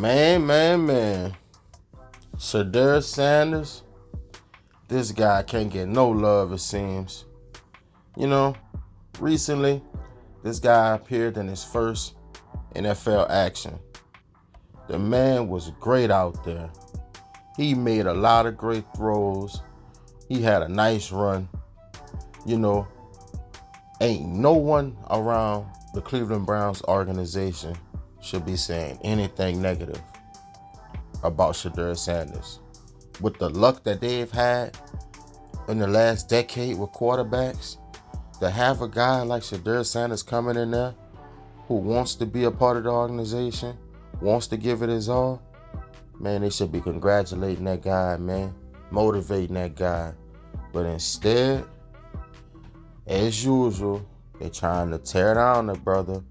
Man. Shedeur Sanders, this guy can't get no love, it seems. Recently, this guy appeared in his first NFL action. The man was great out there. He made a lot of great throws. He had a nice run. Ain't no one around the Cleveland Browns organization should be saying anything negative about Shedeur Sanders. With the luck that they've had in the last decade with quarterbacks, to have a guy like Shedeur Sanders coming in there who wants to be a part of the organization, wants to give it his all, man, they should be congratulating that guy, man, motivating that guy. But instead, as usual, they're trying to tear down the brother.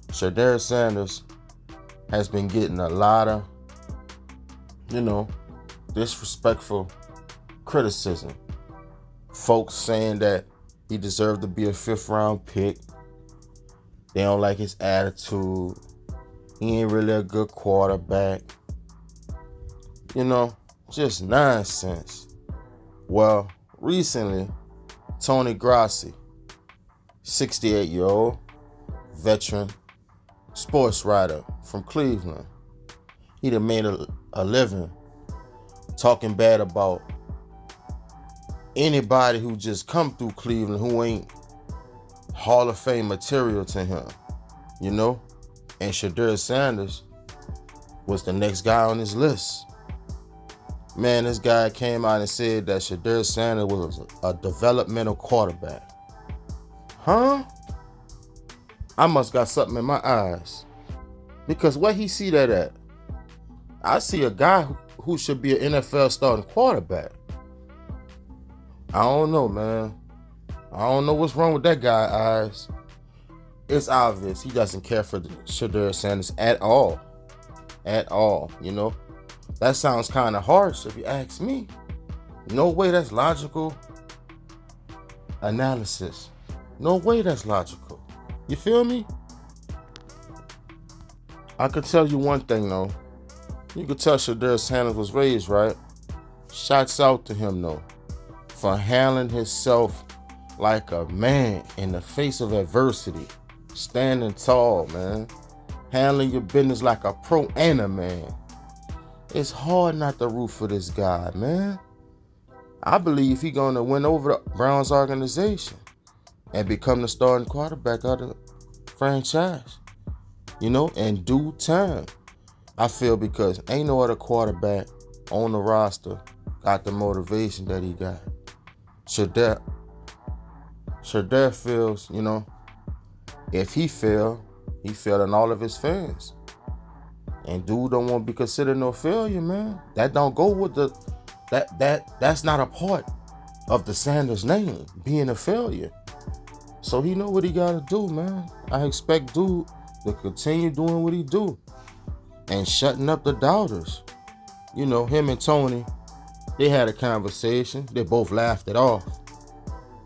Shedeur Sanders has been getting a lot of, disrespectful criticism. Folks saying that he deserved to be a 5th-round pick. They don't like his attitude. He ain't really a good quarterback. Just nonsense. Well, recently, Tony Grossi, 68-year-old veteran sports writer from Cleveland, he done made a living talking bad about anybody who just come through Cleveland who ain't Hall of Fame material to him, And Shedeur Sanders was the next guy on his list. Man, this guy came out and said that Shedeur Sanders was a developmental quarterback. Huh? I must got something in my eyes. Because where he see that at? I see a guy who should be an NFL starting quarterback. I don't know, man. I don't know what's wrong with that guy's eyes. It's obvious he doesn't care for Shedeur Sanders at all. At all, That sounds kind of harsh if you ask me. No way that's logical analysis. No way that's logical. You feel me? I could tell you one thing, though. You could tell Shedeur Sanders was raised right. Shouts out to him, though, for handling himself like a man in the face of adversity. Standing tall, man. Handling your business like a pro and a man. It's hard not to root for this guy, man. I believe he's going to win over the Browns organization and become the starting quarterback of the franchise, in due time. I feel because ain't no other quarterback on the roster got the motivation that he got. Shedeur feels, if he fail in all of his fans. And dude don't want to be considered no failure, man. That don't go with that's not a part of the Sanders name, being a failure. So he know what he gotta do, man. I expect dude to continue doing what he do and shutting up the doubters. Him and Tony, they had a conversation. They both laughed it off.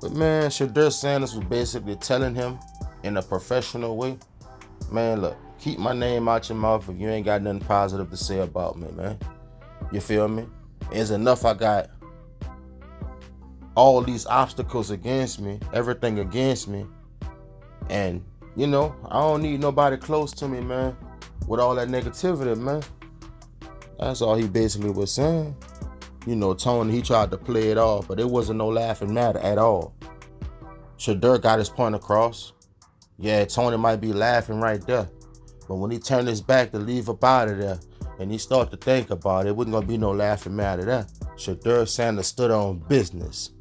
But man, Shedeur Sanders was basically telling him in a professional way, man, look, keep my name out your mouth if you ain't got nothing positive to say about me, man. You feel me? It's enough I got all these obstacles against me, everything against me. And, I don't need nobody close to me, man, with all that negativity, man. That's all he basically was saying. Tony, he tried to play it off, but it wasn't no laughing matter at all. Shedeur got his point across. Yeah, Tony might be laughing right there. But when he turned his back to leave up out of there, and he started to think about it, it wasn't going to be no laughing matter there. Shedeur Sanders stood on business.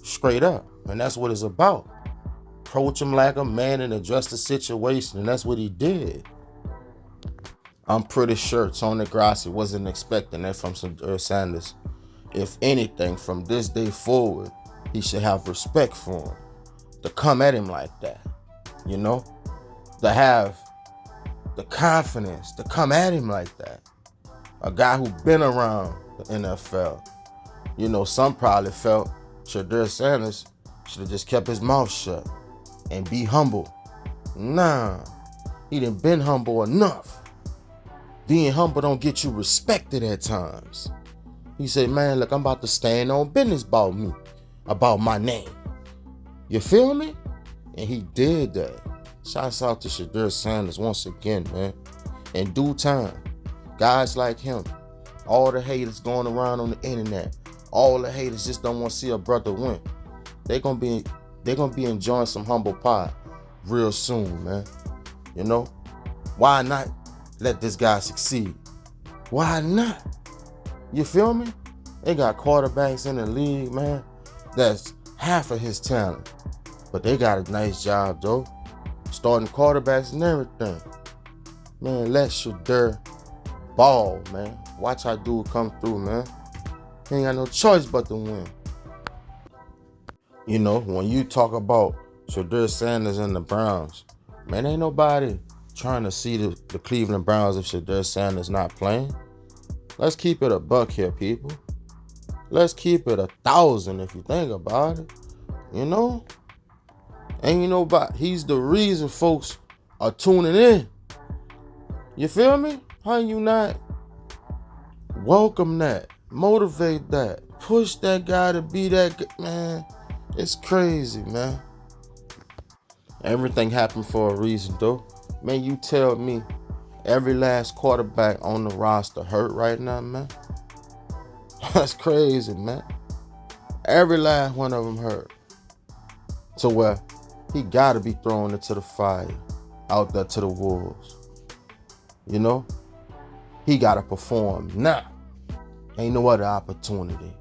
Straight up. And that's what it's about. Approach him like a man and address the situation. And that's what he did. I'm pretty sure Tony Grossi wasn't expecting that from Shedeur Sanders. If anything, from this day forward, he should have respect for him. To come at him like that. To have the confidence to come at him like that. A guy who been around the NFL. Some probably felt Shedeur Sanders should have just kept his mouth shut and be humble. Nah, he done been humble enough. Being humble don't get you respected at times. He said, man, look, I'm about to stand on business about me, about my name. You feel me? And he did that. Shouts out to Shedeur Sanders once again, man. In due time, guys like him, all the haters going around on the internet, all the haters just don't want to see a brother win. They're gonna be enjoying some humble pie real soon, man. You know? Why not let this guy succeed? Why not? You feel me? They got quarterbacks in the league, man, that's half of his talent. But they got a nice job, though. Starting quarterbacks and everything. Man, let Shedeur ball, man. Watch how dude come through, man. He ain't got no choice but to win. You know, when you talk about Shedeur Sanders and the Browns, man, ain't nobody trying to see the Cleveland Browns if Shedeur Sanders not playing. Let's keep it a buck here, people. Let's keep it 1,000 if you think about it. You know? And you know about, he's the reason folks are tuning in. You feel me? How you not welcome that, motivate that, push that guy to be that, man? It's crazy, man. Everything happened for a reason, though. Man, you tell me every last quarterback on the roster hurt right now, man? That's crazy, man. Every last one of them hurt. To where he got to be thrown into the fire, out there to the wolves. You know? He got to perform now. Ain't no other opportunity.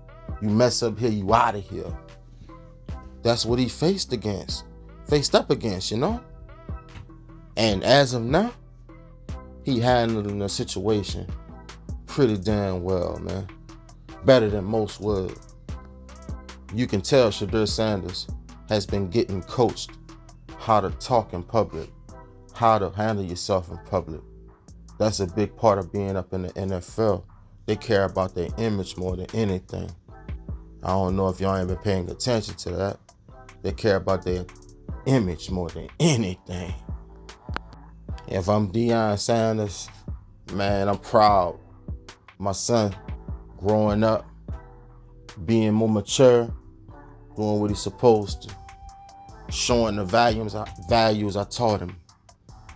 You mess up here, you out of here. That's what he faced up against, you know? And as of now, he handling the situation pretty damn well, man. Better than most would. You can tell Shedeur Sanders has been getting coached how to talk in public, how to handle yourself in public. That's a big part of being up in the NFL. They care about their image more than anything. I don't know if y'all ain't been paying attention to that. They care about their image more than anything. If I'm Deion Sanders, man, I'm proud. My son growing up, being more mature, doing what he's supposed to, showing the values I taught him.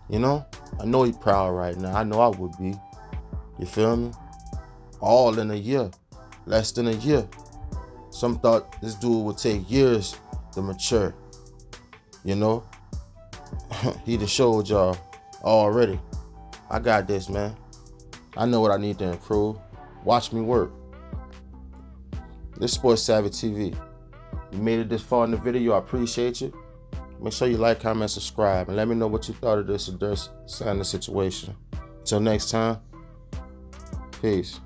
You know? I know he's proud right now. I know I would be. You feel me? All in a year. Less than a year. Some thought this dude would take years to mature. You know? He done showed y'all already. I got this, man. I know what I need to improve. Watch me work. This Sports Savvy TV. You made it this far in the video. I appreciate you. Make sure you like, comment, subscribe, and let me know what you thought of this Shedeur Sanders situation. Until next time, peace.